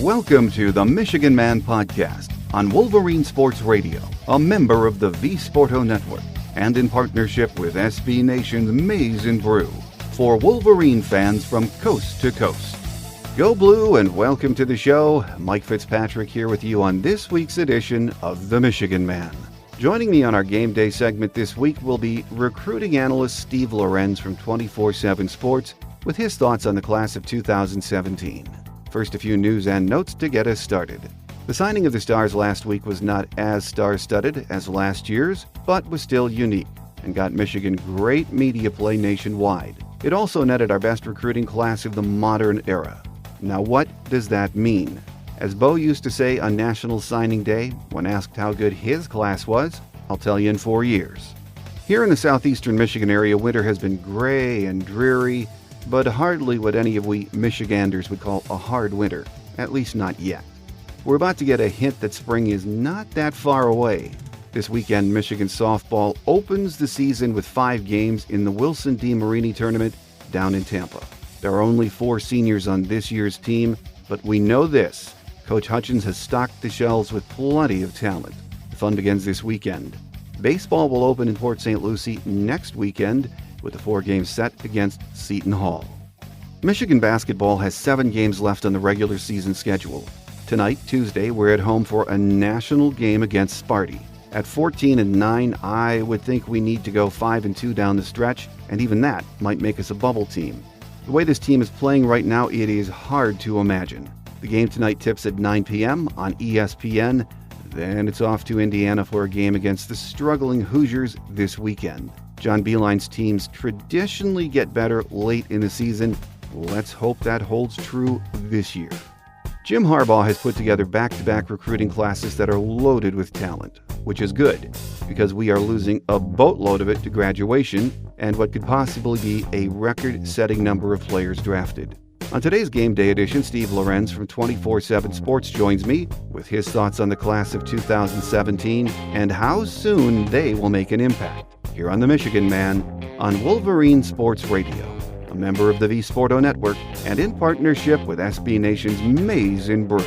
Welcome to the Michigan Man Podcast on Wolverine Sports Radio, a member of the V-Sporto Network, and in partnership with SB Nation's Maize and Brew, for Wolverine fans from coast to coast. Go Blue and welcome to the show. Mike Fitzpatrick here with you on this week's edition of the Michigan Man. Joining me on our game day segment this week will be recruiting analyst Steve Lorenz from 24/7 Sports with his thoughts on the class of 2017. First, a few news and notes to get us started. The signing of the Stars last week was not as star-studded as last year's, but was still unique and got Michigan great media play nationwide. It also netted our best recruiting class of the modern era. Now, what does that mean? As Bo used to say on National Signing Day, when asked how good his class was, I'll tell you in 4 years. Here in the southeastern Michigan area, winter has been gray and dreary, but hardly what any of we Michiganders would call a hard winter, at least not yet. We're about to get a hint that spring is not that far away. This weekend, Michigan softball opens the season with 5 games in the Wilson D. Marini tournament down in Tampa. There are only 4 seniors on this year's team, but we know this. Coach Hutchins has stocked the shelves with plenty of talent. The fun begins this weekend. Baseball will open in Port St. Lucie next weekend with a 4-game set against Seton Hall. Michigan basketball has 7 games left on the regular season schedule. Tonight, Tuesday, we're at home for a national game against Sparty. At 14-9, I would think we need to go 5-2 down the stretch, and even that might make us a bubble team. The way this team is playing right now, it is hard to imagine. The game tonight tips at 9 p.m. on ESPN. Then it's off to Indiana for a game against the struggling Hoosiers this weekend. John Beilein's teams traditionally get better late in the season. Let's hope that holds true this year. Jim Harbaugh has put together back-to-back recruiting classes that are loaded with talent, which is good because we are losing a boatload of it to graduation and what could possibly be a record-setting number of players drafted. On today's Game Day edition, Steve Lorenz from 24/7 Sports joins me with his thoughts on the class of 2017 and how soon they will make an impact. Here on the Michigan Man on Wolverine Sports Radio, a member of the V-Sporto Network and in partnership with SB Nation's Maize and Brew.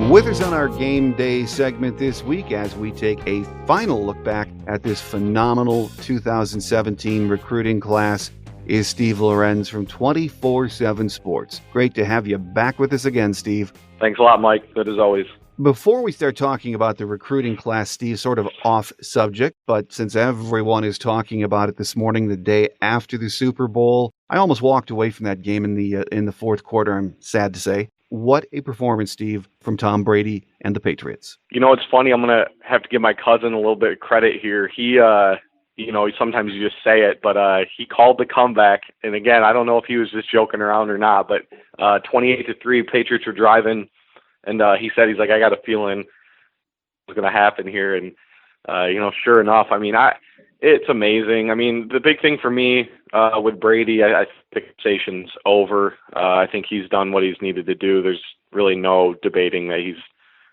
With us on our Game Day segment this week as we take a final look back at this phenomenal 2017 recruiting class is Steve Lorenz from 24/7 Sports. Great to have you back with us again, Steve. Thanks a lot, Mike. Good as always. Before we start talking about the recruiting class, Steve, sort of off subject, but since everyone is talking about it this morning, the day after the Super Bowl, I almost walked away from that game in the fourth quarter, I'm sad to say. What a performance, Steve, from Tom Brady and the Patriots. You know, it's funny. I'm going to have to give my cousin a little bit of credit here. He, sometimes you just say it, but he called the comeback. And again, I don't know if he was just joking around or not, but 28-3, Patriots were driving. And he said, he's like, I got a feeling what's going to happen here. And, sure enough, it's amazing. The big thing for me with Brady, I think the conversation's over. I think he's done what he's needed to do. There's really no debating that he's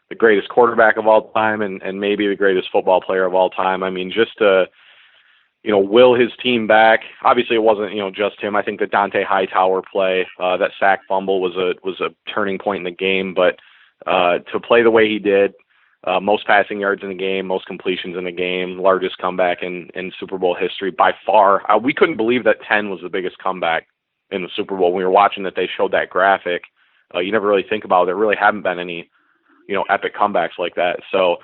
the greatest quarterback of all time and maybe the greatest football player of all time. Just to, will his team back. Obviously, it wasn't, just him. I think the Dante Hightower play, that sack fumble was a turning point in the game. But to play the way he did, most passing yards in the game, most completions in the game, largest comeback in Super Bowl history by far. We couldn't believe that 10 was the biggest comeback in the Super Bowl. When we were watching that, they showed that graphic. You never really think about it. There really haven't been any, epic comebacks like that. So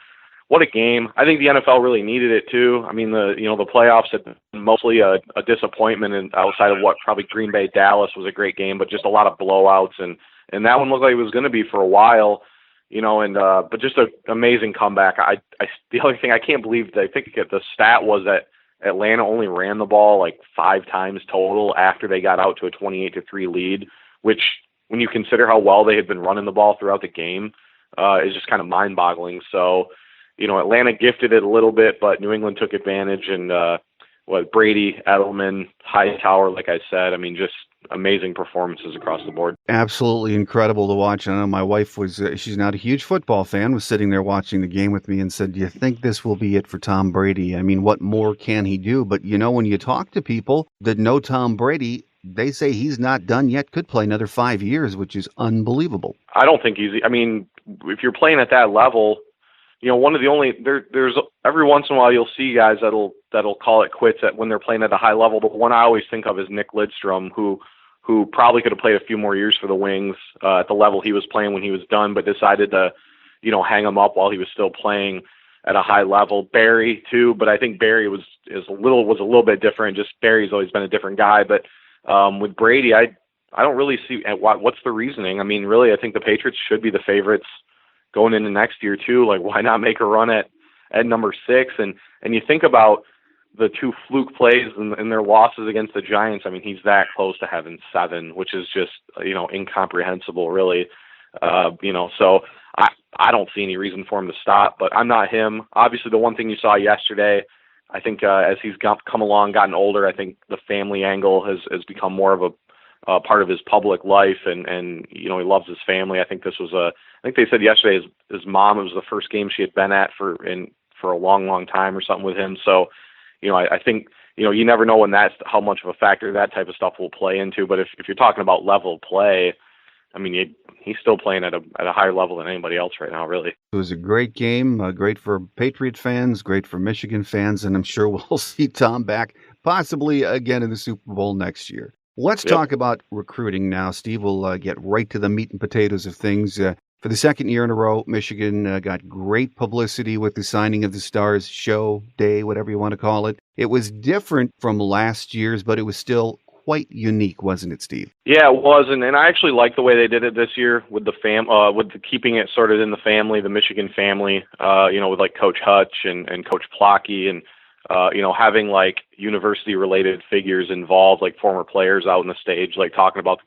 what a game. I think the NFL really needed it too. The playoffs had been mostly a disappointment, and outside of what probably Green Bay, Dallas was a great game, but just a lot of blowouts. And that one looked like it was going to be for a while. But just an amazing comeback. The only thing I can't believe, I think the stat was that Atlanta only ran the ball like 5 times total after they got out to a 28-3 lead, which when you consider how well they had been running the ball throughout the game, is just kind of mind-boggling. So, Atlanta gifted it a little bit, but New England took advantage, and Brady, Edelman, Hightower, like I said, just amazing performances across the board. Absolutely incredible to watch. I know my wife was, she's not a huge football fan, was sitting there watching the game with me and said, "Do you think this will be it for Tom Brady? I mean, what more can he do?" But, when you talk to people that know Tom Brady, they say he's not done yet, could play another 5 years, which is unbelievable. I don't think I mean, if you're playing at that level, one of the only, there's every once in a while you'll see guys that'll call it quits when they're playing at a high level. But one I always think of is Nick Lidstrom, who probably could have played a few more years for the Wings at the level he was playing when he was done, but decided to, hang him up while he was still playing at a high level. Barry too, but I think Barry was a little bit different. Just Barry's always been a different guy. But with Brady, I don't really see what's the reasoning. I mean, really, I think the Patriots should be the favorites going into next year too. Like, why not make a run at number 6? And you think about the 2 fluke plays and their losses against the Giants. I mean, he's that close to having 7, which is just, incomprehensible, really. So I don't see any reason for him to stop, but I'm not him. Obviously, the one thing you saw yesterday, I think as he's come along, gotten older, I think the family angle has become more of a part of his public life, and he loves his family. I think this was I think they said yesterday his mom, it was the first game she had been at for a long time or something with him. So, I think, you never know how much of a factor that type of stuff will play into. But if you're talking about level of play, I mean, he's still playing at a higher level than anybody else right now, really. It was a great game, great for Patriot fans, great for Michigan fans, and I'm sure we'll see Tom back possibly again in the Super Bowl next year. Let's talk about recruiting now, Steve. We'll get right to the meat and potatoes of things. For the second year in a row, Michigan got great publicity with the signing of the Stars show, day, whatever you want to call it. It was different from last year's, but it was still quite unique, wasn't it, Steve? Yeah, it was, and I actually like the way they did it this year with keeping it sort of in the family, the Michigan family. With like Coach Hutch and Coach Plocky, and having like university-related figures involved, like former players out on the stage, like talking about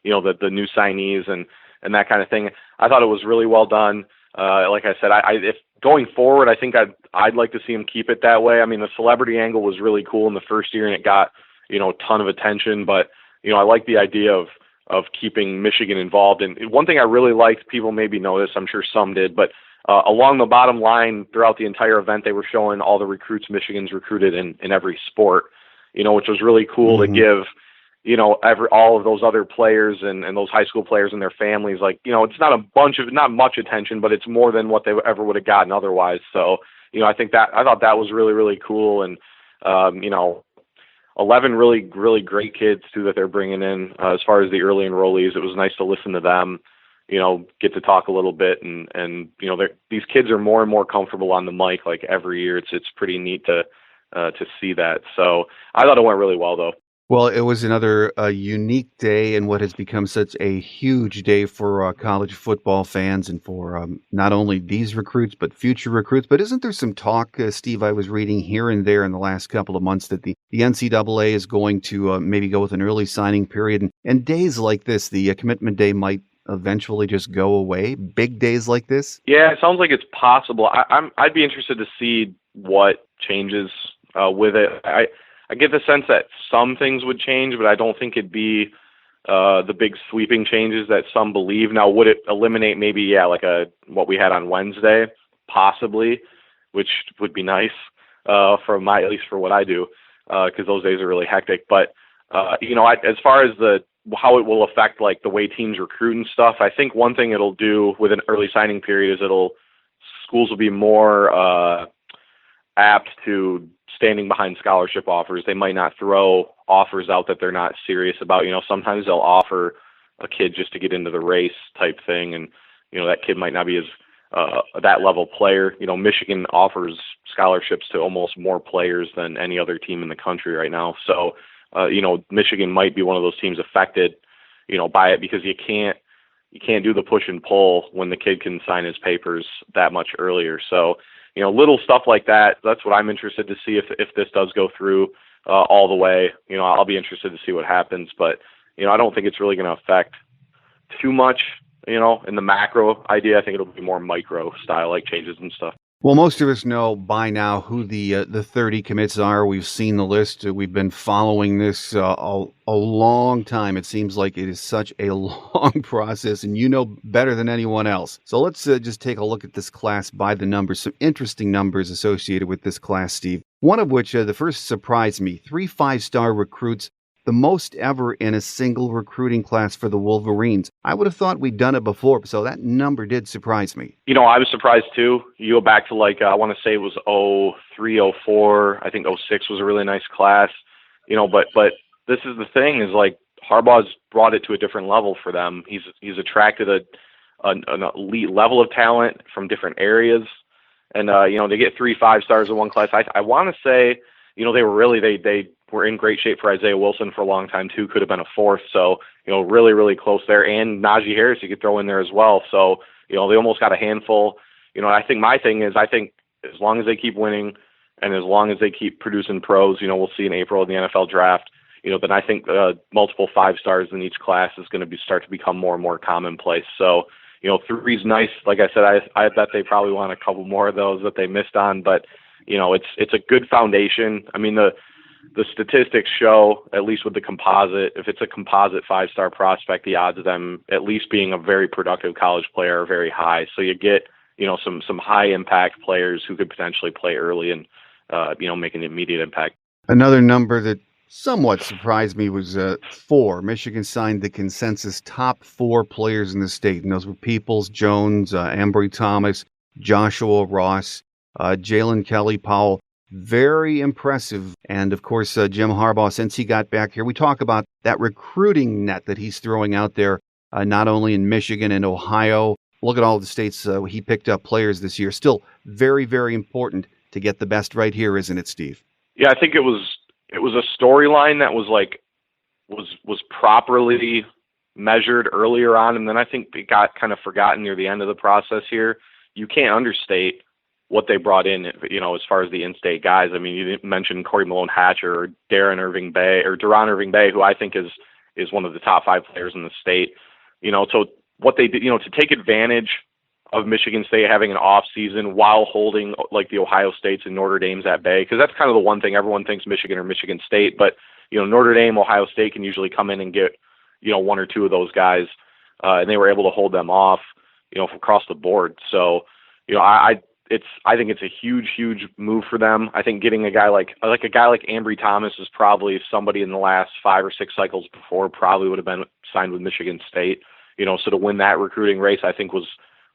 the new signees and that kind of thing. I thought it was really well done. Like I said, if going forward, I think I'd like to see him keep it that way. I mean, the celebrity angle was really cool in the first year, and it got a ton of attention. But I like the idea of keeping Michigan involved. And one thing I really liked, people maybe noticed, I'm sure some did, but along the bottom line throughout the entire event, they were showing all the recruits Michigan's recruited in every sport. Which was really cool to give all of those other players and those high school players and their families, like, it's not much attention, but it's more than what they ever would have gotten otherwise. So, I thought that was really, really cool. And, 11 really, really great kids too that they're bringing in as far as the early enrollees. It was nice to listen to them, get to talk a little bit. And these kids are more and more comfortable on the mic, like every year. It's pretty neat to see that. So I thought it went really well, though. Well, it was another unique day in what has become such a huge day for college football fans and for not only these recruits, but future recruits. But isn't there some talk, Steve, I was reading here and there in the last couple of months that the NCAA is going to maybe go with an early signing period. And days like this, the commitment day might eventually just go away, big days like this? Yeah, it sounds like it's possible. I'd be interested to see what changes with it. I get the sense that some things would change, but I don't think it'd be the big sweeping changes that some believe. Now, would it eliminate maybe, like what we had on Wednesday? Possibly, which would be nice at least for what I do, because those days are really hectic. But, as far as how it will affect like the way teams recruit and stuff, I think one thing it'll do with an early signing period is schools will be more apt to standing behind scholarship offers. They might not throw offers out that they're not serious about. Sometimes they'll offer a kid just to get into the race type thing, and that kid might not be as that level player. Michigan offers scholarships to almost more players than any other team in the country right now. So Michigan might be one of those teams affected by it, because you can't do the push and pull when the kid can sign his papers that much earlier. So little stuff like that. That's what I'm interested to see if this does go through all the way. I'll be interested to see what happens, but I don't think it's really going to affect too much. In the macro idea, I think it'll be more micro style like changes and stuff. Well, most of us know by now who the 30 commits are. We've seen the list. We've been following this a long time. It seems like it is such a long process, and you know better than anyone else. So let's just take a look at this class by the numbers. Some interesting numbers associated with this class, Steve. One of which, the first surprised me. 3 5-star recruits, the most ever in a single recruiting class for the Wolverines. I would have thought we'd done it before, so that number did surprise me. I was surprised too. You go back to I want to say it was 03, 04. I think 06 was a really nice class. But this is the thing is Harbaugh's brought it to a different level for them. He's attracted an elite level of talent from different areas, and they get 3 5-stars in one class. I want to say they were in great shape for Isaiah Wilson for a long time too. Could have been a fourth, so really really close there. And Najee Harris you could throw in there as well. So they almost got a handful. I think my thing is as long as they keep winning and as long as they keep producing pros, we'll see in April in the NFL draft. Then I think multiple 5-stars in each class is going to start to become more and more commonplace. So 3's nice. Like I said, I bet they probably want a couple more of those that they missed on, but it's a good foundation. I mean, the statistics show, at least with the composite, if it's a composite 5-star prospect, the odds of them at least being a very productive college player are very high. So you get, some high impact players who could potentially play early and, make an immediate impact. Another number that somewhat surprised me was 4. Michigan signed the consensus top 4 players in the state, and those were Peoples, Jones, Ambry Thomas, Joshua Ross, Jalen Kelly Powell. Very impressive. And of course, Jim Harbaugh, since he got back here, we talk about that recruiting net that he's throwing out there, not only in Michigan and Ohio. Look at all the states he picked up players this year. Still very, very important to get the best right here, isn't it, Steve? Yeah, I think it was a storyline that was properly measured earlier on, and then I think it got kind of forgotten near the end of the process here. You can't understate what they brought in, as far as the in-state guys. I mean, you didn't mention Corey Malone Hatcher or Deron Irving Bay, who I think is one of the top 5 players in the state. So what they did, to take advantage of Michigan State having an off season while holding the Ohio States and Notre Dame's at bay, because that's kind of the one thing everyone thinks Michigan or Michigan State, but Notre Dame, Ohio State can usually come in and get 1 or 2 of those guys, and they were able to hold them off from across the board. So I think it's a huge move for them. I think getting a guy like Ambry Thomas is probably somebody in the last 5 or 6 cycles before probably would have been signed with Michigan State. So to win that recruiting race, I think was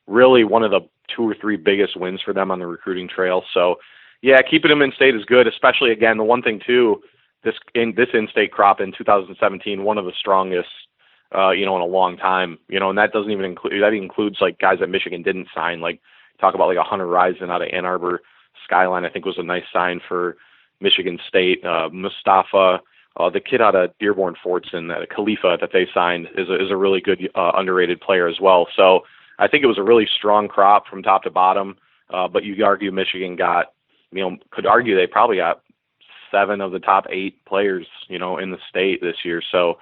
really one of the 2 or 3 biggest wins for them on the recruiting trail. So yeah, keeping them in state is good, especially again, the one thing too, this in-state crop in 2017, one of the strongest, in a long time, and that doesn't even includes guys that Michigan didn't sign, talk about a Hunter Rison out of Ann Arbor. Skyline, I think, was a nice sign for Michigan State. Mustafa, the kid out of Dearborn Fordson, Khalifa that they signed is a really good underrated player as well. So I think it was a really strong crop from top to bottom. But you could argue Michigan could argue they probably got 7 of the top 8 players, in the state this year. So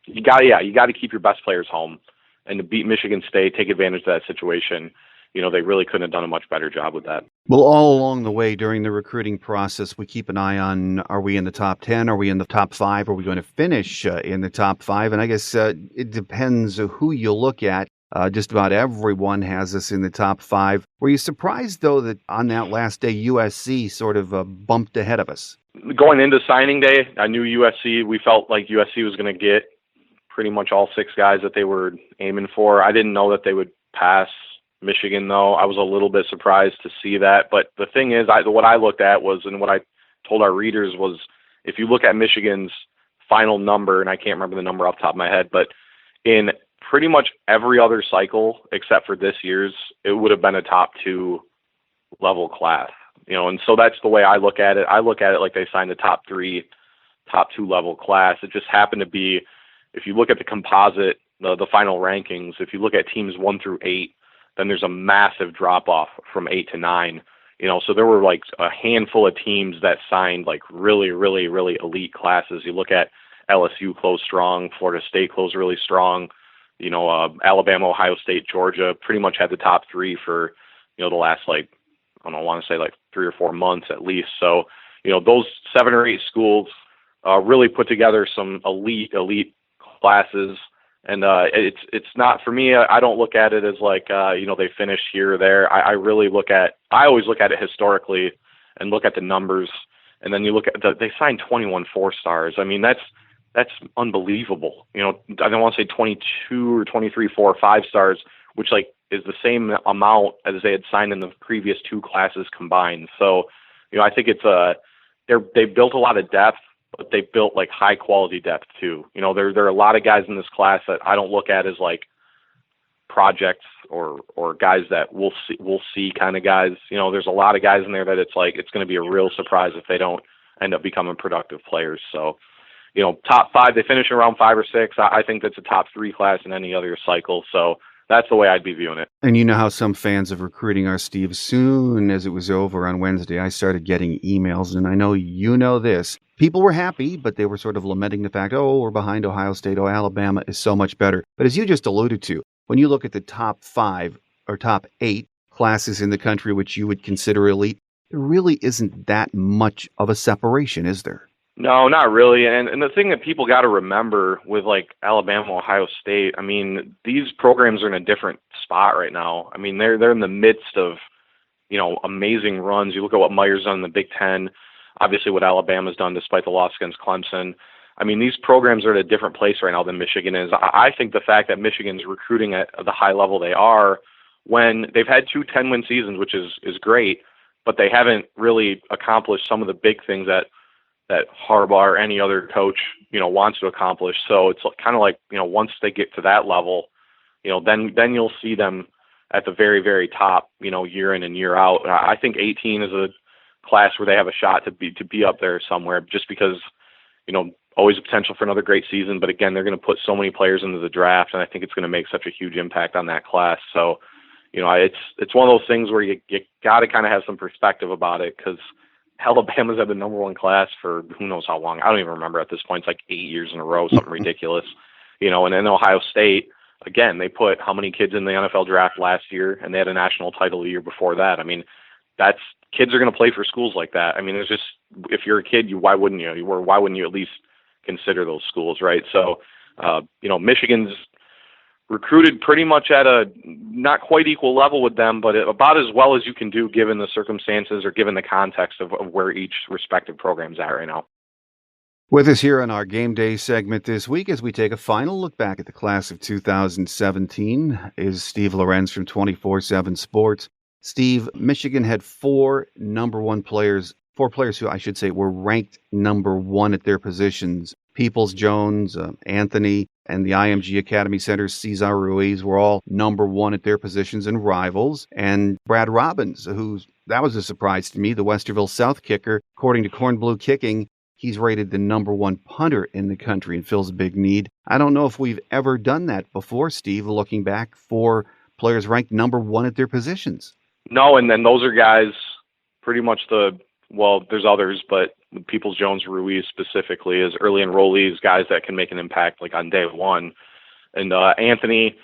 you got to keep your best players home, and to beat Michigan State, take advantage of that situation. They really couldn't have done a much better job with that. Well, all along the way during the recruiting process, we keep an eye on, are we in the top 10? Are we in the top 5? Are we going to finish in the top 5? And I guess it depends who you look at. Just about everyone has us in the top 5. Were you surprised, though, that on that last day, USC sort of bumped ahead of us? Going into signing day, I knew we felt like USC was going to get pretty much all 6 guys that they were aiming for. I didn't know that they would pass Michigan, though. I was a little bit surprised to see that. But the thing is, what I looked at was, and what I told our readers was, if you look at Michigan's final number, and I can't remember the number off the top of my head, but in pretty much every other cycle except for this year's, it would have been a top 2 level class. And so that's the way I look at it. I look at it like they signed a top 3, top 2 level class. It just happened to be, if you look at the composite, the final rankings, if you look at teams 1 through 8, then there's a massive drop off from 8 to 9. So there were a handful of teams that signed really, really, really elite classes. You look at LSU closed strong, Florida State closed really strong. Alabama, Ohio State, Georgia pretty much had the top 3 for, the last I don't want to say like 3 or 4 months at least. So, those 7 or 8 schools really put together some elite classes. And it's not, for me, I don't look at it as like, they finished here or there. I always look at it historically and look at the numbers. And then you look at they signed 21 4-stars. I mean, that's unbelievable. I don't want to say 22 or 23 4 or 5-stars, which like is the same amount as they had signed in the previous 2 classes combined. So, I think it's they built a lot of depth, but they built like high quality depth too. There are a lot of guys in this class that I don't look at as like projects or guys that we'll see kind of guys. There's a lot of guys in there that it's like it's going to be a real surprise if they don't end up becoming productive players. So, top 5, they finish around 5 or 6. I think that's a top 3 class in any other cycle. So that's the way I'd be viewing it. And you know how some fans of recruiting are, Steve. As soon as it was over on Wednesday, I started getting emails, and I know you know this. People were happy, but they were sort of lamenting the fact, we're behind Ohio State. Alabama is so much better. But as you just alluded to, when you look at the top 5 or top 8 classes in the country, which you would consider elite, there really isn't that much of a separation, is there? No, not really. And the thing that people got to remember with like Alabama, Ohio State, I mean, these programs are in a different spot right now. I mean, they're in the midst of, amazing runs. You look at what Meyer's done in the Big Ten, obviously what Alabama's done despite the loss against Clemson. I mean, these programs are at a different place right now than Michigan is. I think the fact that Michigan's recruiting at the high level they are, when they've had 2 10-win seasons, which is great, but they haven't really accomplished some of the big things that Harbaugh or any other coach, wants to accomplish. So it's kind of like, once they get to that level, then you'll see them at the very, very top, year in and year out. I think 18 is a class where they have a shot to be up there somewhere, just because, always a potential for another great season. But again, they're going to put so many players into the draft, and I think it's going to make such a huge impact on that class. So, it's one of those things where you got to kind of have some perspective about it, because Alabama's had the number 1 class for who knows how long. I don't even remember at this point. It's like 8 years in a row, something ridiculous. And then Ohio State, again, they put how many kids in the NFL draft last year, and they had a national title the year before that. I mean, kids are going to play for schools like that. I mean, it's just, if you're a kid, why wouldn't you? Why wouldn't you at least consider those schools, right? So, Michigan's recruited pretty much at a not quite equal level with them, but about as well as you can do given the circumstances or given the context of where each respective program's at right now. With us here on our Game Day segment this week, as we take a final look back at the class of 2017, is Steve Lorenz from 24/7 Sports. Steve, Michigan had 4 players who I should say were ranked number 1 at their positions. Peoples Jones, Anthony, and the IMG Academy Center's Cesar Ruiz were all number 1 at their positions and rivals. And Brad Robbins, that was a surprise to me, the Westerville South kicker. According to Corn Blue Kicking, he's rated the number 1 punter in the country and fills a big need. I don't know if we've ever done that before, Steve, looking back, for players ranked number 1 at their positions. No, and then those are guys pretty much there's others, but Peoples Jones, Ruiz specifically, is early enrollees, guys that can make an impact like on day 1. And Anthony,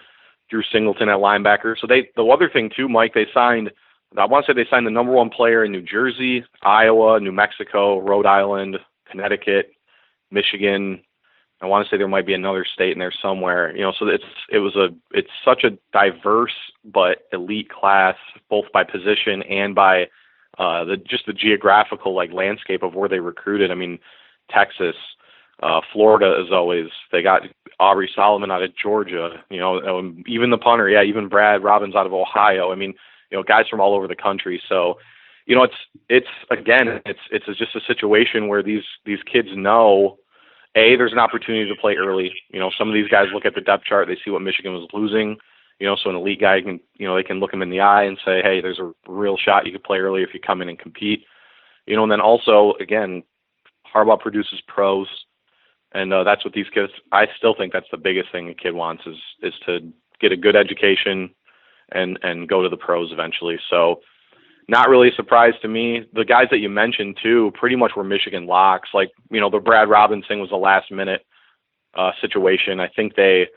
Drew Singleton at linebacker. So the other thing too, Mike, I want to say they signed the number 1 player in New Jersey, Iowa, New Mexico, Rhode Island, Connecticut, Michigan. I want to say there might be another state in there somewhere. So it's such a diverse but elite class, both by position and by the geographical landscape of where they recruited. I mean, Texas, Florida is always, they got Aubrey Solomon out of Georgia, even the punter. Yeah. Even Brad Robbins out of Ohio. I mean, guys from all over the country. So, it's just a situation where these kids know, there's an opportunity to play early. Some of these guys look at the depth chart, they see what Michigan was losing. So an elite guy can, they can look him in the eye and say, hey, there's a real shot you could play early if you come in and compete. And then also, again, Harbaugh produces pros, and that's what these kids, I still think that's the biggest thing a kid wants is to get a good education and go to the pros eventually. So not really a surprise to me. The guys that you mentioned too, pretty much were Michigan locks. The Brad Robbins thing was a last minute situation. I think they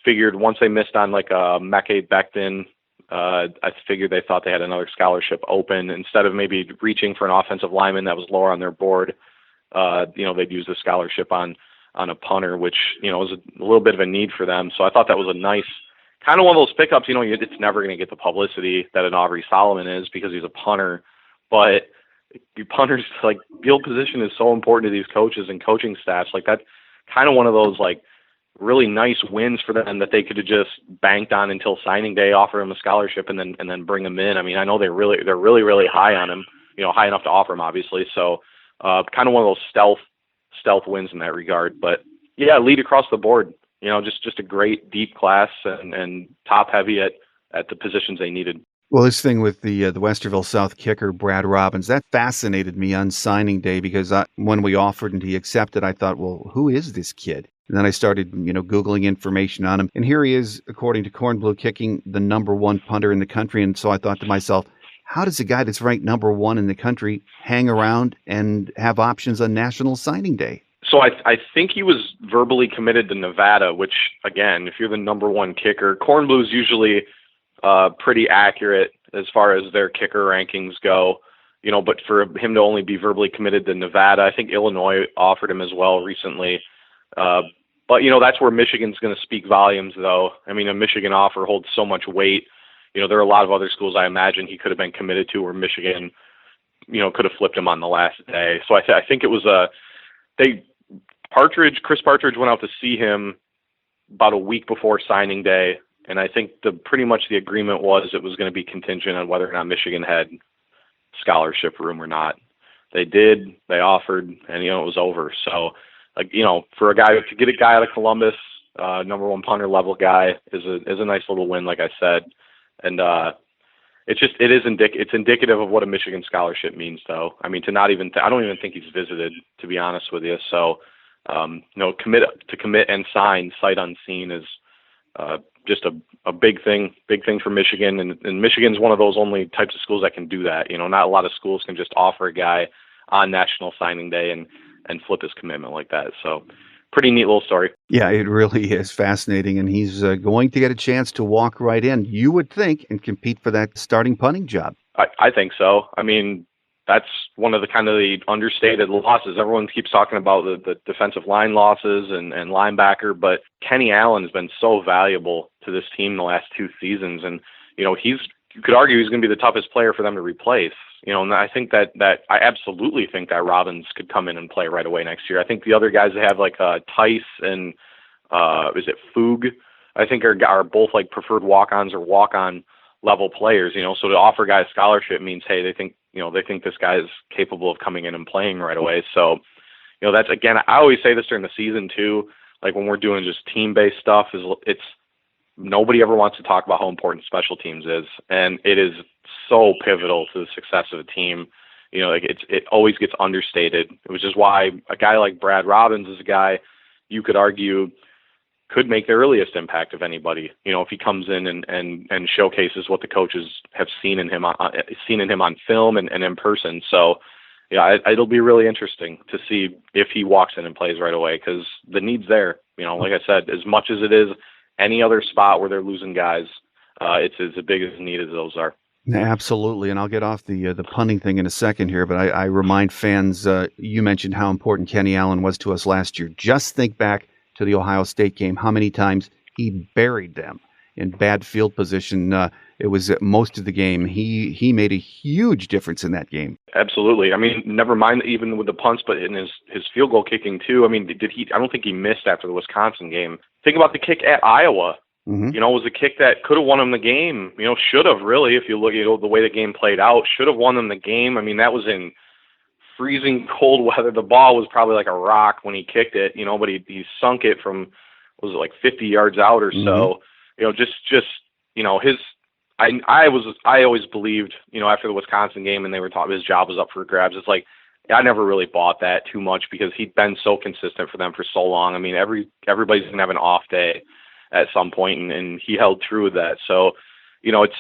figured once they missed on Mekhi Becton I figured they thought they had another scholarship open. Instead of maybe reaching for an offensive lineman that was lower on their board, they'd use the scholarship on a punter, which, was a little bit of a need for them. So I thought that was a nice, kind of one of those pickups. It's never going to get the publicity that an Aubrey Solomon is because he's a punter, but punters, like, field position is so important to these coaches and coaching staffs. Like, that's kind of one of those, like, really nice wins for them that they could have just banked on until signing day, offer him a scholarship, and then bring him in. I mean, I know they're really high on him, high enough to offer him, obviously. So kind of one of those stealth wins in that regard. But yeah, lead across the board. Just a great deep class and top heavy at the positions they needed. Well, this thing with the Westerville South kicker, Brad Robbins, that fascinated me on signing day because when we offered and he accepted, I thought, well, who is this kid? And then I started, Googling information on him. And here he is, according to Corn Blue Kicking, the number one punter in the country. And so I thought to myself, how does a guy that's ranked number one in the country hang around and have options on National Signing Day? So I think he was verbally committed to Nevada, which, again, if you're the number one kicker, Corn Blue's usually pretty accurate as far as their kicker rankings go, but for him to only be verbally committed to Nevada, I think Illinois offered him as well recently. But that's where Michigan's going to speak volumes, though. I mean, a Michigan offer holds so much weight. There are a lot of other schools I imagine he could have been committed to where Michigan, could have flipped him on the last day. So I think it was Chris Partridge went out to see him about a week before signing day. And I think pretty much the agreement was it was going to be contingent on whether or not Michigan had scholarship room or not. They did, they offered, and, it was over. So, for to get a guy out of Columbus, number one punter level guy is a nice little win, like I said. And it's indicative of what a Michigan scholarship means, though. I mean, I don't even think he's visited, to be honest with you. So, commit and sign sight unseen is just a big thing for Michigan. And Michigan's one of those only types of schools that can do that. Not a lot of schools can just offer a guy on National Signing Day and flip his commitment like that. So pretty neat little story. Yeah, it really is fascinating. And he's going to get a chance to walk right in, you would think, and compete for that starting punting job. I think so. I mean, that's one of the understated losses. Everyone keeps talking about the defensive line losses and linebacker, but Kenny Allen has been so valuable to this team the last two seasons. And, you could argue he's going to be the toughest player for them to replace. And I think that I absolutely think that Robbins could come in and play right away next year. I think the other guys they have, like Tice and is it Foog, I think are both like preferred walk-ons or walk-on level players. So to offer guys scholarship means, hey, they think this guy is capable of coming in and playing right away. So, that's, again, I always say this during the season too. Like when we're doing just team-based stuff, it's nobody ever wants to talk about how important special teams is, and it is so pivotal to the success of a team. It always gets understated, which is why a guy like Brad Robbins is a guy you could argue could make the earliest impact of anybody. If he comes in and showcases what the coaches have seen in him on film and in person. So, yeah, it'll be really interesting to see if he walks in and plays right away because the need's there. Like I said, as much as it is any other spot where they're losing guys, it's as big as need as those are. Absolutely, and I'll get off the punting thing in a second here, but I remind fans, you mentioned how important Kenny Allen was to us last year. Just think back to the Ohio State game, how many times he buried them in bad field position. It was most of the game. He made a huge difference in that game. Absolutely. I mean, never mind even with the punts, but in his field goal kicking too. I mean, I don't think he missed after the Wisconsin game. Think about the kick at Iowa. Mm-hmm. It was a kick that could have won him the game. Should have really, if you look at the way the game played out, should have won them the game. I mean, that was in freezing cold weather. The ball was probably like a rock when he kicked it, but he sunk it from, was it like 50 yards out or so? I always believed, after the Wisconsin game and they were talking, his job was up for grabs. It's like, I never really bought that too much because he'd been so consistent for them for so long. I mean, everybody's going to have an off day at some point, and he held true with that. So, it's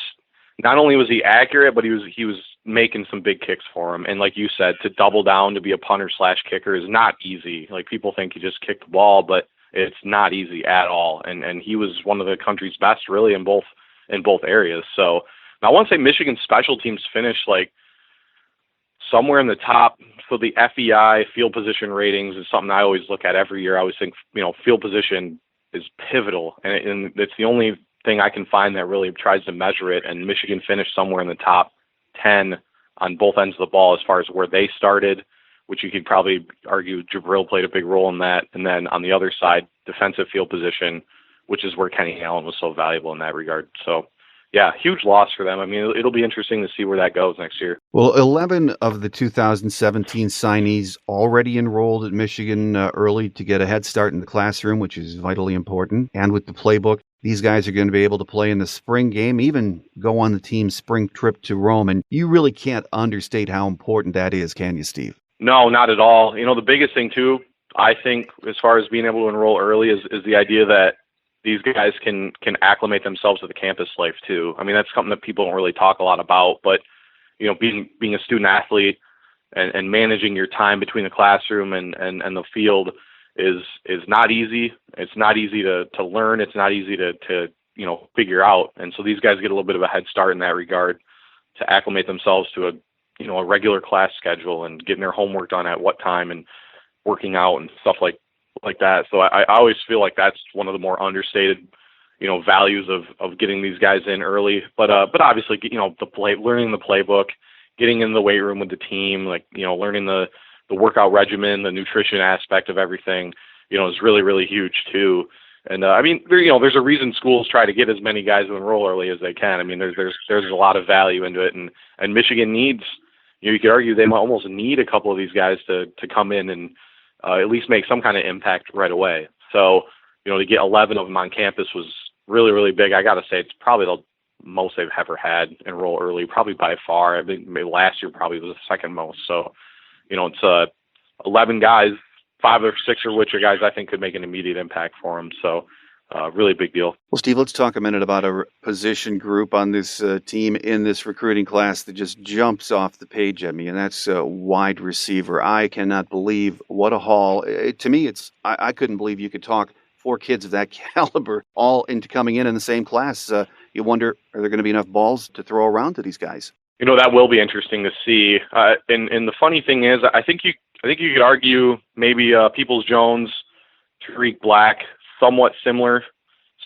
not only was he accurate, but he was making some big kicks for him. And like you said, to double down to be a punter / kicker is not easy. Like people think you just kick the ball, but it's not easy at all. And he was one of the country's best really in both in both areas. So I want to say Michigan special teams finished like somewhere in the top. So the FEI, field position ratings, is something I always look at every year. I always think, field position is pivotal, and it's the only thing I can find that really tries to measure it. And Michigan finished somewhere in the top 10 on both ends of the ball as far as where they started, which you could probably argue Jabril played a big role in that. And then on the other side, defensive field position, which is where Kenny Allen was so valuable in that regard. So, yeah, huge loss for them. I mean, it'll be interesting to see where that goes next year. Well, 11 of the 2017 signees already enrolled at Michigan early to get a head start in the classroom, which is vitally important. And with the playbook, these guys are going to be able to play in the spring game, even go on the team's spring trip to Rome. And you really can't understate how important that is, can you, Steve? No, not at all. The biggest thing, too, I think, as far as being able to enroll early is the idea that these guys can acclimate themselves to the campus life, too. I mean, that's something that people don't really talk a lot about, but, being a student athlete and managing your time between the classroom and the field is not easy. It's not easy to learn. It's not easy to figure out. And so these guys get a little bit of a head start in that regard to acclimate themselves to a regular class schedule and getting their homework done at what time and working out and stuff like that. So I always feel like that's one of the more understated, values of getting these guys in early. But obviously, learning the playbook, getting in the weight room with the team, learning the workout regimen, the nutrition aspect of everything, is really, really huge too. And I mean, there's a reason schools try to get as many guys to enroll early as they can. I mean, there's a lot of value into it, and Michigan needs, you could argue they might almost need a couple of these guys to come in and at least make some kind of impact right away. So, to get 11 of them on campus was really, really big. I got to say, it's probably the most they've ever had enroll early, probably by far. I think maybe last year probably was the second most. So, it's 11 guys, 5 or 6 of which are guys I think could make an immediate impact for them. So, really big deal. Well, Steve, let's talk a minute about a position group on this team in this recruiting class that just jumps off the page at me, and that's wide receiver. I cannot believe what a haul. To me, I couldn't believe you could talk 4 kids of that caliber all into coming in the same class. You wonder, are there going to be enough balls to throw around to these guys? That will be interesting to see. And the funny thing is, I think you could argue maybe Peoples-Jones, Tariq Black, somewhat similar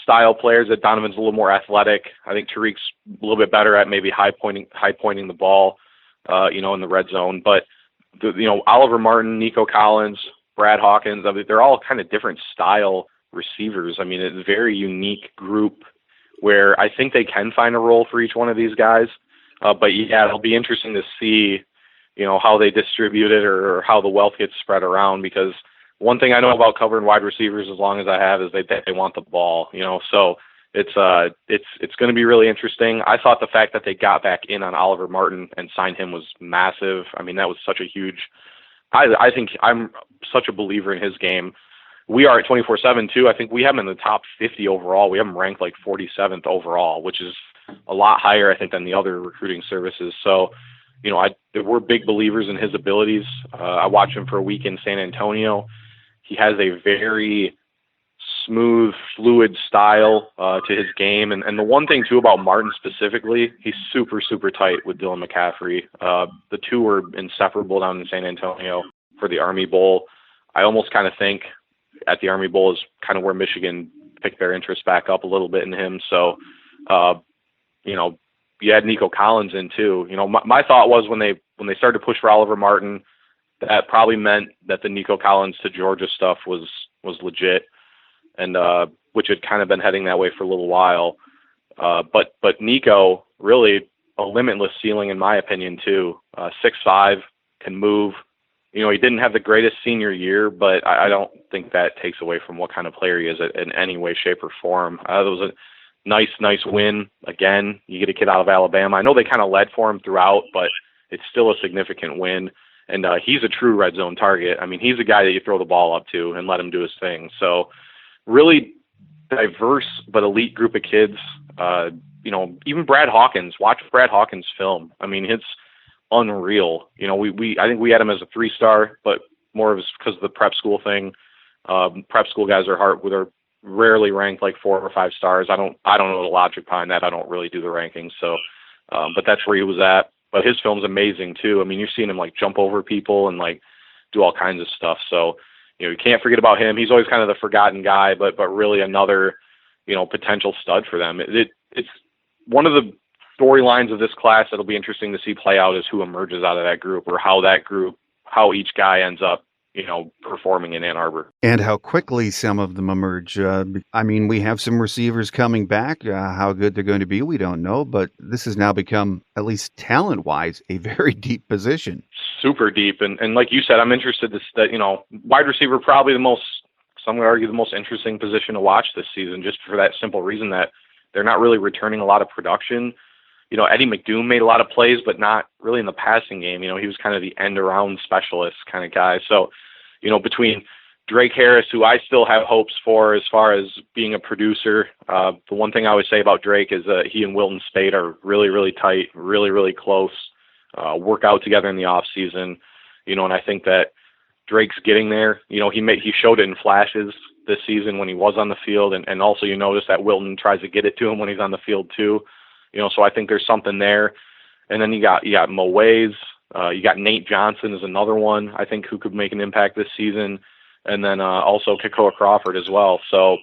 style players. That Donovan's a little more athletic. I think Tariq's a little bit better at maybe high pointing the ball, in the red zone. But Oliver Martin, Nico Collins, Brad Hawkins, I mean, they're all kind of different style receivers. I mean, it's a very unique group where I think they can find a role for each one of these guys. But yeah, it'll be interesting to see, how they distribute it or how the wealth gets spread around, because one thing I know about covering wide receivers as long as I have is they want the ball, so it's going to be really interesting. I thought the fact that they got back in on Oliver Martin and signed him was massive. I mean, that was such a huge, I think I'm such a believer in his game. We are at 24/7 too. I think we have him in the top 50 overall. We have him ranked like 47th overall, which is a lot higher, I think, than the other recruiting services. So, we're big believers in his abilities. I watched him for a week in San Antonio. He has a very smooth, fluid style to his game. And the one thing, too, about Martin specifically, he's super, super tight with Dylan McCaffrey. The two were inseparable down in San Antonio for the Army Bowl. I almost kind of think at the Army Bowl is kind of where Michigan picked their interest back up a little bit in him. So, you had Nico Collins in, too. My thought was when they started to push for Oliver Martin, that probably meant that the Nico Collins to Georgia stuff was legit, and which had kind of been heading that way for a little while. But Nico, really a limitless ceiling in my opinion too. 6'5", can move. He didn't have the greatest senior year, but I don't think that takes away from what kind of player he is in any way, shape, or form. It was a nice win. Again, you get a kid out of Alabama. I know they kind of led for him throughout, but it's still a significant win. And he's a true red zone target. I mean, he's a guy that you throw the ball up to and let him do his thing. So really diverse but elite group of kids. Even Brad Hawkins. Watch Brad Hawkins' film. I mean, it's unreal. I think we had him as a 3-star, but more of because of the prep school thing. Prep school guys are rarely ranked like 4 or 5 stars. I don't know the logic behind that. I don't really do the rankings. So, but that's where he was at. But his film's amazing too. I mean, you're seeing him like jump over people and like do all kinds of stuff. So, you can't forget about him. He's always kind of the forgotten guy, but really another, potential stud for them. It's one of the storylines of this class that'll be interesting to see play out is who emerges out of that group, or how each guy ends up, performing in Ann Arbor. And how quickly some of them emerge. I mean, we have some receivers coming back. How good they're going to be, we don't know. But this has now become, at least talent-wise, a very deep position. Super deep. And like you said, I'm interested that, wide receiver probably some would argue the most interesting position to watch this season, just for that simple reason that they're not really returning a lot of production. Eddie McDoom made a lot of plays, but not really in the passing game. He was kind of the end-around specialist kind of guy. So, between Drake Harris, who I still have hopes for as far as being a producer, the one thing I always say about Drake is that he and Wilton Spade are really, really tight, really, really close, work out together in the off season, and I think that Drake's getting there. He showed it in flashes this season when he was on the field, and also you notice that Wilton tries to get it to him when he's on the field too. So I think there's something there. And then you got Mo Ways, you got Nate Johnson is another one I think who could make an impact this season, and then also Kekoa Crawford as well. So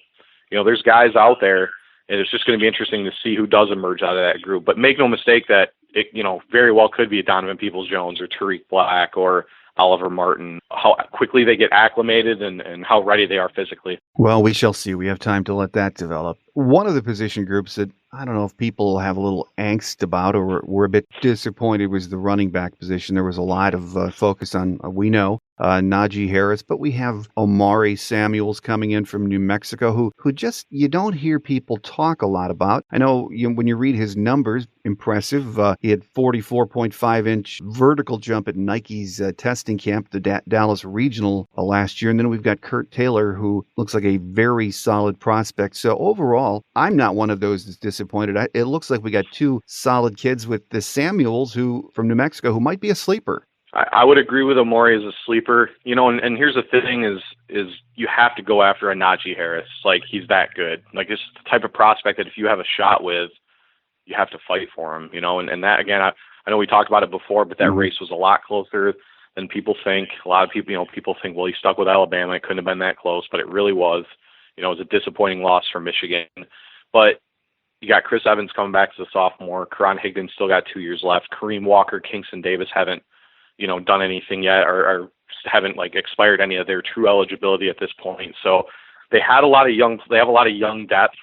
there's guys out there, and it's just going to be interesting to see who does emerge out of that group. But make no mistake that it very well could be a Donovan Peoples-Jones or Tariq Black or Oliver Martin, how quickly they get acclimated and how ready they are physically. Well, we shall see. We have time to let that develop. One of the position groups that I don't know if people have a little angst about or were a bit disappointed was the running back position. There was a lot of focus on, we know, Najee Harris, but we have Omari Samuels coming in from New Mexico, who just you don't hear people talk a lot about. I know when you read his numbers, impressive. He had 44.5-inch vertical jump at Nike's testing camp, the Dallas Regional last year. And then we've got Kurt Taylor, who looks like a very solid prospect. So overall, I'm not one of those that's disappointed. It looks like we got two solid kids with the Samuels from New Mexico, who might be a sleeper. I would agree with Omari as a sleeper, and here's the thing is you have to go after a Najee Harris. Like, he's that good. Like, it's the type of prospect that if you have a shot with, you have to fight for him, and that, again, I know we talked about it before, but that race was a lot closer than people think. A lot of people, people think, well, he stuck with Alabama. It couldn't have been that close, but it really was. It was a disappointing loss for Michigan. But you got Chris Evans coming back as a sophomore. Karan Higdon still got 2 years left. Kareem Walker, Kingston Davis haven't done anything yet, or haven't expired any of their true eligibility at this point. So they have a lot of young depth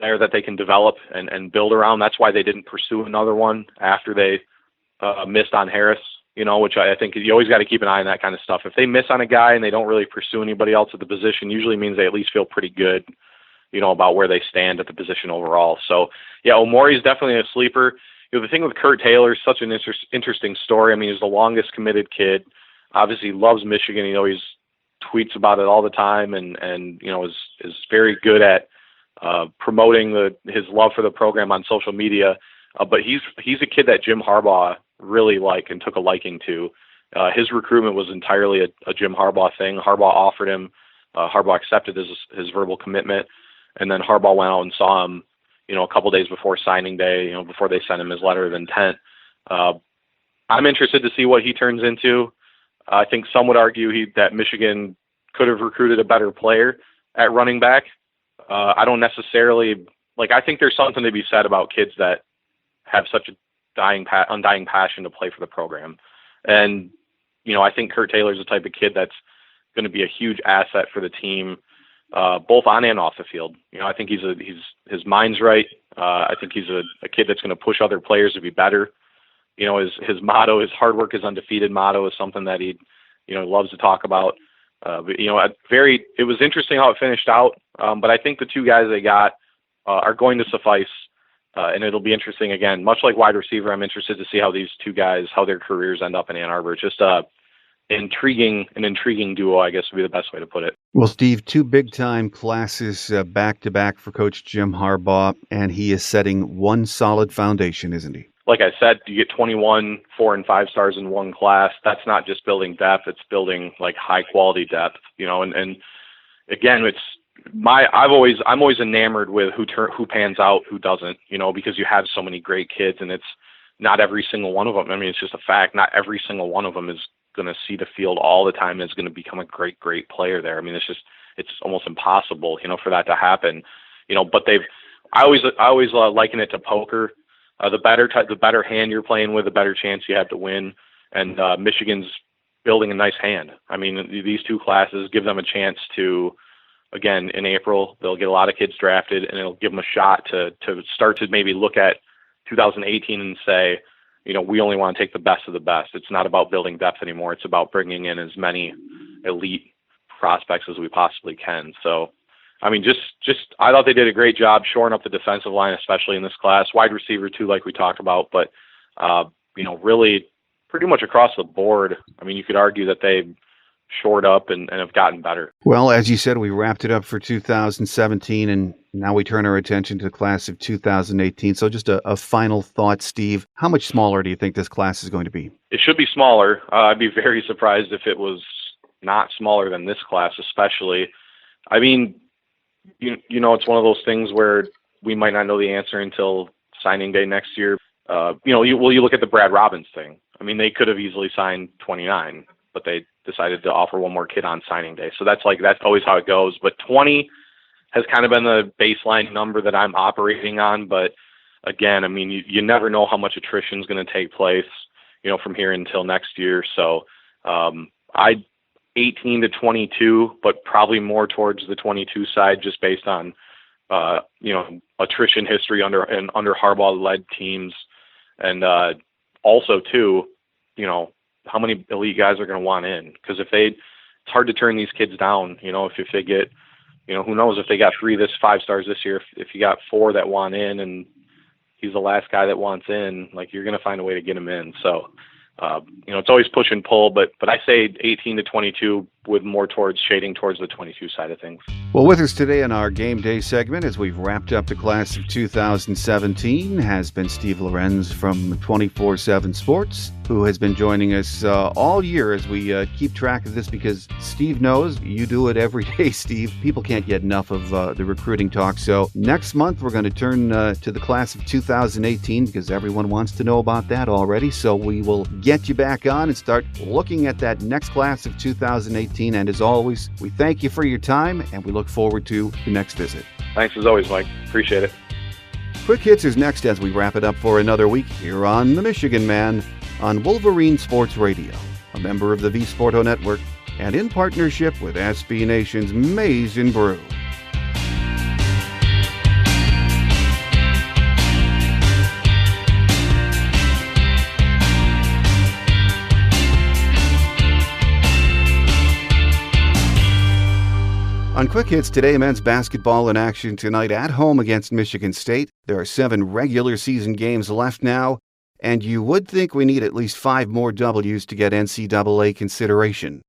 there that they can develop and build around. That's why they didn't pursue another one after they missed on Harris, which I think you always got to keep an eye on that kind of stuff. If they miss on a guy and they don't really pursue anybody else at the position, usually means they at least feel pretty good, about where they stand at the position overall. So yeah, Omari is definitely a sleeper. The thing with Kurt Taylor is such an interesting story. I mean, he's the longest committed kid. Obviously, loves Michigan. He's tweets about it all the time, and is very good at promoting his love for the program on social media. But he's a kid that Jim Harbaugh really liked and took a liking to. His recruitment was entirely a Jim Harbaugh thing. Harbaugh offered him. Harbaugh accepted his verbal commitment, and then Harbaugh went out and saw him a couple days before signing day, before they sent him his letter of intent. I'm interested to see what he turns into. I think some would argue that Michigan could have recruited a better player at running back. I don't necessarily, I think there's something to be said about kids that have such a undying passion to play for the program. And, I think Kurt Taylor's the type of kid that's going to be a huge asset for the team, both on and off the field. I think his mind's right. I think he's a kid that's going to push other players to be better. His motto, his hard work is undefeated motto, is something that he, loves to talk about. But it was interesting how it finished out. But I think the two guys they got are going to suffice. And it'll be interesting again, much like wide receiver. I'm interested to see how these two guys, how their careers end up in Ann Arbor. Just an intriguing duo, I guess would be the best way to put it. Well, Steve, two big-time classes back-to-back for Coach Jim Harbaugh, and he is setting one solid foundation, isn't he? Like I said, you get 21 4 and 5 stars in one class. That's not just building depth; it's building high-quality depth. And again, I'm always enamored with who pans out, who doesn't, because you have so many great kids, and it's not every single one of them. I mean, it's just a fact. Not every single one of them is going to see the field all the time and is going to become a great player there. I mean, it's almost impossible, for that to happen, but I always liken it to poker. The better hand you're playing with, the better chance you have to win. And Michigan's building a nice hand. I mean, these two classes give them a chance to, again, in April, they'll get a lot of kids drafted, and it'll give them a shot to start to maybe look at 2018 and say, we only want to take the best of the best. It's not about building depth anymore. It's about bringing in as many elite prospects as we possibly can. So, I mean, I thought they did a great job shoring up the defensive line, especially in this class. Wide receiver too, like we talked about, but really pretty much across the board. I mean, you could argue that they shored up and have gotten better. Well, as you said, we wrapped it up for 2017, and now we turn our attention to the class of 2018. So just a final thought, Steve. How much smaller do you think this class is going to be? It should be smaller. I'd be very surprised if it was not smaller than this class, especially. I mean, it's one of those things where we might not know the answer until signing day next year. You look at the Brad Robbins thing. I mean, they could have easily signed 29, but they decided to offer one more kid on signing day. So that's always how it goes. But 20 has kind of been the baseline number that I'm operating on. But again, I mean, you never know how much attrition is going to take place, from here until next year. So I 18 to 22, but probably more towards the 22 side, just based on attrition history under Harbaugh-led teams, and also too, how many elite guys are going to want in? Because it's hard to turn these kids down. If they get, who knows if they got 3 5-stars this year. If you got 4 that want in, and he's the last guy that wants in, like, you're going to find a way to get him in. So. It's always push and pull, but I say 18 to 22 with more shading towards the 22 side of things. Well, with us today in our Game Day segment, as we've wrapped up the class of 2017, has been Steve Lorenz from 24/7 Sports, who has been joining us all year as we keep track of this, because Steve knows you do it every day, Steve. People can't get enough of the recruiting talk. So next month, we're going to turn to the class of 2018, because everyone wants to know about that already. So we will get you back on and start looking at that next class of 2018. And as always, we thank you for your time, and we look forward to the next visit. Thanks as always, Mike. Appreciate it. Quick Hits is next as we wrap it up for another week here on The Michigan Man on Wolverine Sports Radio, a member of the V Sporto Network, and in partnership with SB Nation's Maize and Brew. On Quick Hits today, men's basketball in action tonight at home against Michigan State. There are 7 regular season games left now, and you would think we need at least 5 more W's to get NCAA consideration.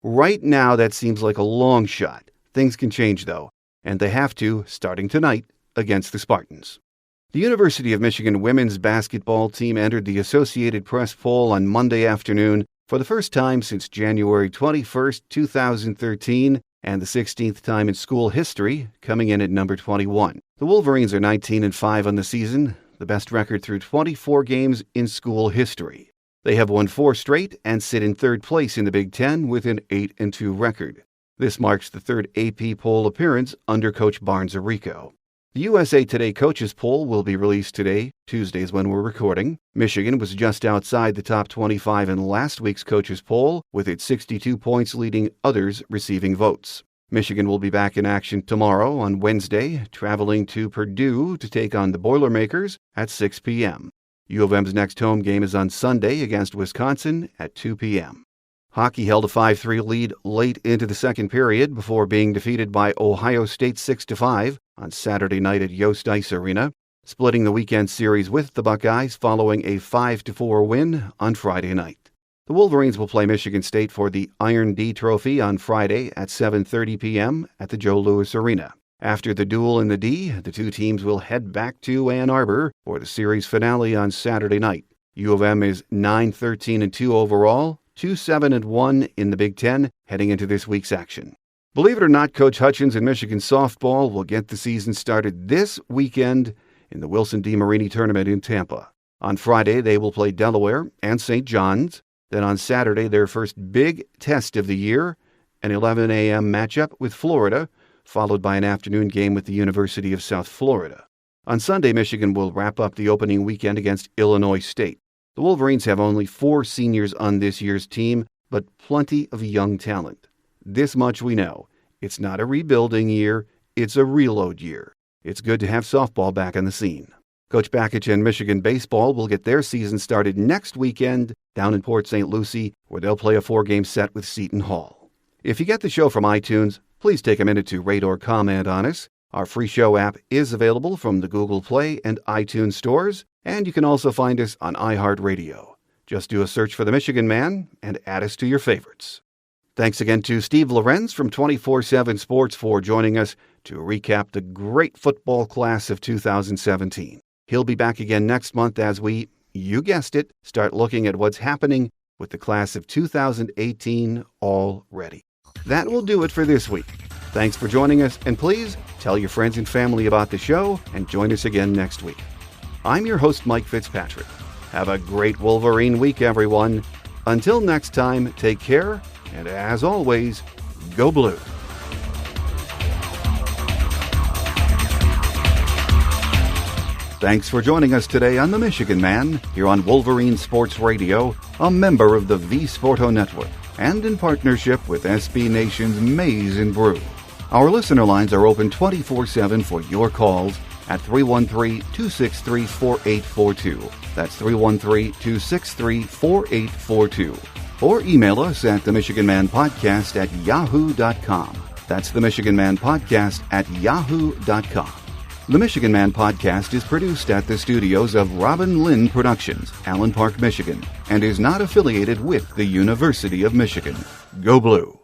Right now, that seems like a long shot. Things can change, though, and they have to, starting tonight, against the Spartans. The University of Michigan women's basketball team entered the Associated Press poll on Monday afternoon for the first time since January 21st, 2013, and the 16th time in school history, coming in at number 21. The Wolverines are 19-5 on the season, the best record through 24 games in school history. They have won 4 straight and sit in 3rd place in the Big Ten with an 8-2 record. This marks the 3rd AP poll appearance under Coach Barnes-Arico. The USA Today Coaches Poll will be released today, Tuesdays when we're recording. Michigan was just outside the top 25 in last week's Coaches Poll, with its 62 points leading others receiving votes. Michigan will be back in action tomorrow on Wednesday, traveling to Purdue to take on the Boilermakers at 6 p.m. U of M's next home game is on Sunday against Wisconsin at 2 p.m. Hockey held a 5-3 lead late into the second period before being defeated by Ohio State 6-5 on Saturday night at Yost Ice Arena, splitting the weekend series with the Buckeyes following a 5-4 win on Friday night. The Wolverines will play Michigan State for the Iron D Trophy on Friday at 7:30 p.m. at the Joe Louis Arena. After the duel in the D, the two teams will head back to Ann Arbor for the series finale on Saturday night. U of M is 9-13-2 overall, 2-7-1 in the Big Ten heading into this week's action. Believe it or not, Coach Hutchins and Michigan softball will get the season started this weekend in the Wilson D. Marini Tournament in Tampa. On Friday, they will play Delaware and St. John's. Then on Saturday, their first big test of the year, an 11 a.m. matchup with Florida, followed by an afternoon game with the University of South Florida. On Sunday, Michigan will wrap up the opening weekend against Illinois State. The Wolverines have only 4 seniors on this year's team, but plenty of young talent. This much we know. It's not a rebuilding year, it's a reload year. It's good to have softball back on the scene. Coach Bakich and Michigan baseball will get their season started next weekend down in Port St. Lucie, where they'll play a 4-game set with Seton Hall. If you get the show from iTunes, please take a minute to rate or comment on us. Our free show app is available from the Google Play and iTunes stores, and you can also find us on iHeartRadio. Just do a search for The Michigan Man and add us to your favorites. Thanks again to Steve Lorenz from 24/7 Sports for joining us to recap the great football class of 2017. He'll be back again next month as we, you guessed it, start looking at what's happening with the class of 2018 already. That will do it for this week. Thanks for joining us, and please tell your friends and family about the show and join us again next week. I'm your host, Mike Fitzpatrick. Have a great Wolverine week, everyone. Until next time, take care, and as always, go blue. Thanks for joining us today on The Michigan Man, here on Wolverine Sports Radio, a member of the V Sporto Network, and in partnership with SB Nation's Maize and Brew. Our listener lines are open 24/7 for your calls at 313-263-4842. That's 313-263-4842. Or email us at themichiganmanpodcast@yahoo.com. That's themichiganmanpodcast@yahoo.com. The Michigan Man Podcast is produced at the studios of Robin Lynn Productions, Allen Park, Michigan, and is not affiliated with the University of Michigan. Go Blue!